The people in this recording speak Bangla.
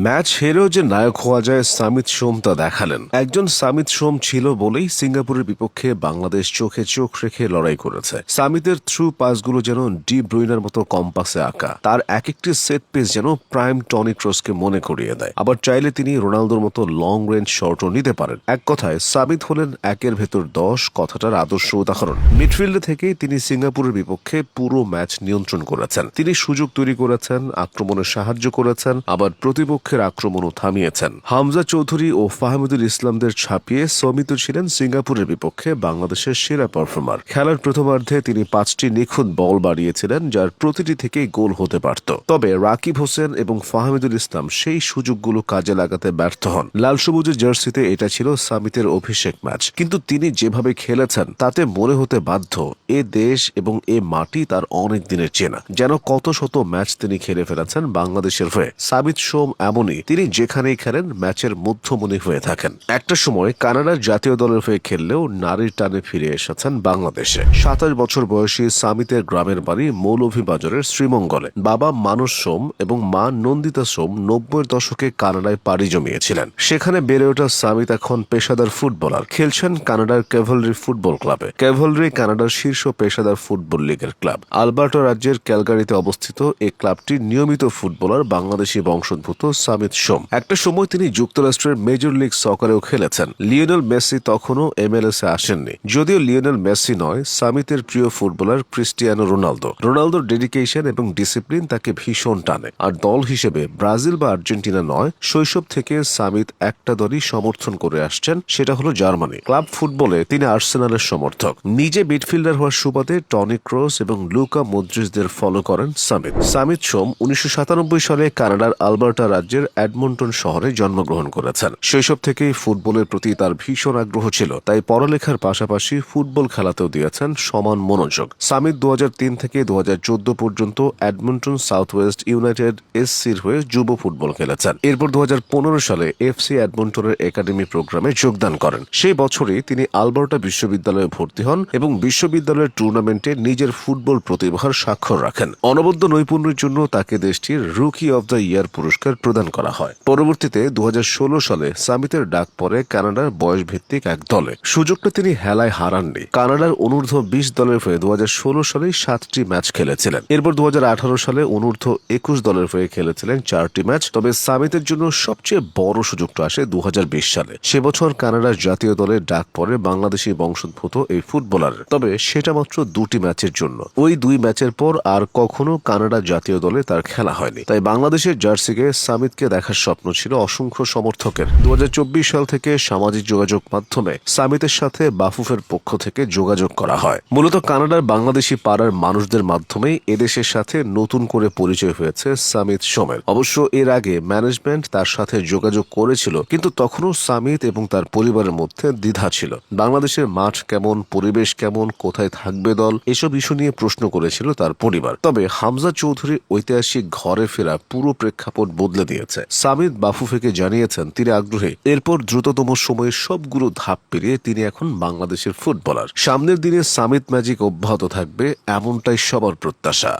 ম্যাচ হেরেও যে নায়ক হওয়া যায় সামিত সোম তা দেখালেন। একজন সামিত সোম ছিল বলেই সিঙ্গাপুরের বিপক্ষে বাংলাদেশ চোখে চোখ রেখে লড়াই করেছে। সামিতের থ্রু পাসগুলো যেন ডি ব্রুইনার মতো কম্পাসে আঁকা। তার এক একটি সেট পিস যেন প্রাইম টনি ক্রসকে মনে করিয়ে দেয়। আবার চাইলে তিনি রোনালদোর মতো লং রেঞ্জ শটও নিতে পারেন। এক কথায় সামিত হলেন 1-10 কথাটার আদর্শ উদাহরণ। মিডফিল্ডে থেকেই তিনি সিঙ্গাপুরের বিপক্ষে পুরো ম্যাচ নিয়ন্ত্রণ করেছেন। তিনি সুযোগ তৈরি করেছেন, আক্রমণে সাহায্য করেছেন, আবার প্রতিপক্ষের আক্রমণও থামিয়েছেন। হামজা চৌধুরী ও ফাহমিদুল ইসলামদের ছাপিয়ে সমিত ছিলেন সিঙ্গাপুরের বিপক্ষে বাংলাদেশের সেরা পারফর্মার। খেলার প্রথমার্ধে তিনি 5টি নিখুঁত বল বাড়িয়েছিলেন, যার প্রতিটি থেকেই গোল হতে পারত। তবে রাকিব হোসেন এবং ফাহমিদুল ইসলাম সেই সুযোগগুলো কাজে লাগাতে ব্যর্থ হন। লাল সবুজের জার্সিতে এটা ছিল সামিতের অভিষেক ম্যাচ, কিন্তু তিনি যেভাবে খেলেছেন তাতে মনে হতে বাধ্য এ দেশ এবং এ মাটি তার অনেক দিনের চেনা। যেন কত শত ম্যাচ তিনি খেলে ফেলেছেন বাংলাদেশের হয়ে। সামিত সোম এমনই, তিনি যেখানেই খেলেন ম্যাচের মধ্যমণি হয়ে থাকেন। একটা সময় কানাডার জাতীয় দলের হয়ে খেললেও নারীর টানে ফিরে এসেছেন বাংলাদেশে। 27 বছর বয়সী সামিতের গ্রামের বাড়ি মৌলভীবাজারের শ্রীমঙ্গলে। বাবা মানস সোম এবং মা নন্দিতা সোম 90-এর দশকে কানাডায় পাড়ি জমিয়েছিলেন। সেখানে বেড়ে ওঠা সামিত এখন পেশাদার ফুটবলার, খেলছেন কানাডার ক্যাভেলরি ফুটবল ক্লাবে। ক্যাভেলরি কানাডার শীর্ষ পেশাদার ফুটবল লিগের ক্লাব। আলবার্টা রাজ্যের ক্যালগারিতে অবস্থিত এই ক্লাবটির নিয়মিত ফুটবলার বাংলাদেশি বংশোদ্ভূত সামিত সোম। একটা সময় তিনি যুক্তরাষ্ট্রের মেজর লিগ সকারেও খেলেছেন। লিওনেল মেসি তখনও MLS এ আসেননি। যদিও লিওনেল মেসি নয়, সামিতের প্রিয় ফুটবলার ক্রিস্টিয়ানো রোনালদো। রোনালদোর ডেডিকেশন এবং ডিসিপ্লিন তাকে ভীষণ টানে। আর দল হিসেবে ব্রাজিল বা আর্জেন্টিনা নয়, শৈশব থেকে সামিত একটা দলই সমর্থন করে আসছেন, সেটা হলো জার্মানি। ক্লাব ফুটবলে তিনি আর্সেনালের সমর্থক। নিজে মিডফিল্ডার হওয়ার সুবাদে টনি ক্রস এবং লুকা মদ্রিজদের ফলো করেন সামিত। সামিত সোম 1997 সালে কানাডার আলবার্টা রাজ্যের এডমন্টন শহরে জন্মগ্রহণ করেছেন। শৈশব থেকেই ফুটবলের প্রতি তার ভীষণ আগ্রহ ছিল, তাই পড়ালেখার পাশাপাশি ফুটবল খেলাতেও দিয়েছেন সমান মনোযোগ। সামিত 2003 থেকে 2014 পর্যন্ত এডমন্টন সাউথ ওয়েস্ট ইউনাইটেড SC'র হয়ে যুব ফুটবল খেলেছেন। এরপর 2015 সালে FC এডমন্টনের একাডেমি প্রোগ্রামে যোগদান করেন। সেই বছরই তিনি আলবার্টা বিশ্ববিদ্যালয়ে ভর্তি হন এবং বিশ্ববিদ্যালয়ের টুর্নামেন্টে নিজের ফুটবল প্রতিভার স্বাক্ষর রাখেন। অনবদ্য নৈপুণ্যের জন্য তাকে দেশটির রুকি অব দ্য ইয়ার পুরস্কার প্রদান করা হয়। পরবর্তীতে 2016 সালে সামিতের ডাক পড়ে কানাডার বয়সভিত্তিক এক দলে। সুযোগটা তিনি হেলায় হারাননি। কানাডার অনূর্ধ্ব 20 দলের হয়ে 2016 সালে 7টি ম্যাচ খেলেছিলেন। এরপর 2018 সালে অনূর্ধ্ব 21 দলের হয়ে খেলেছিলেন 4টি ম্যাচ। তবে সামিতের জন্য সবচেয়ে বড় সুযোগটা আসে 2020 সালে। সে বছর কানাডার জাতীয় দলে ডাক পড়ে বাংলাদেশি বংশোদ্ভূত এই ফুটবলার। তবে সেটা মাত্র 2টি ম্যাচের জন্য। ওই 2 ম্যাচের পর আর কখনো কানাডা জাতীয় দলে তার খেলা হয়নি। তাই বাংলাদেশের জার্সিকে সামিতকে দেখার স্বপ্ন ছিল অসংখ্য সমর্থকের। 2024 সাল থেকে সামাজিক যোগাযোগ মাধ্যমে সামিতের সাথে বাফুফের পক্ষ থেকে যোগাযোগ করা হয়। মূলত কানাডার বাংলাদেশি পাড়ার মানুষদের মাধ্যমেই এদেশের সাথে নতুন করে পরিচয় হয়েছে সামিত সোমের। অবশ্য এর আগে ম্যানেজমেন্ট তার সাথে যোগাযোগ করেছিল, কিন্তু তখনও সামিত এবং তার পরিবারের মধ্যে দ্বিধা ছিল। বাংলাদেশের মাঠ কেমন, পরিবেশ কেমন, কোথায় থাকবে দল, এসব ইস্যু নিয়ে প্রশ্ন করেছিল তার পরিবার। তবে হামজা চৌধুরী ঐতিহাসিক ঘরে ফেরা পুরো প্রেক্ষাপট বদলে দিয়েছে। সামিত বাফুফেকে জানিয়েছেন তিনি আগ্রহী। এরপর দ্রুততম সময়ে সবগুলো ধাপ পেরিয়ে তিনি এখন বাংলাদেশের ফুটবলার। সামনের দিনে সামিত ম্যাজিক অব্যাহত থাকবে, এমনটাই সবার প্রত্যাশা।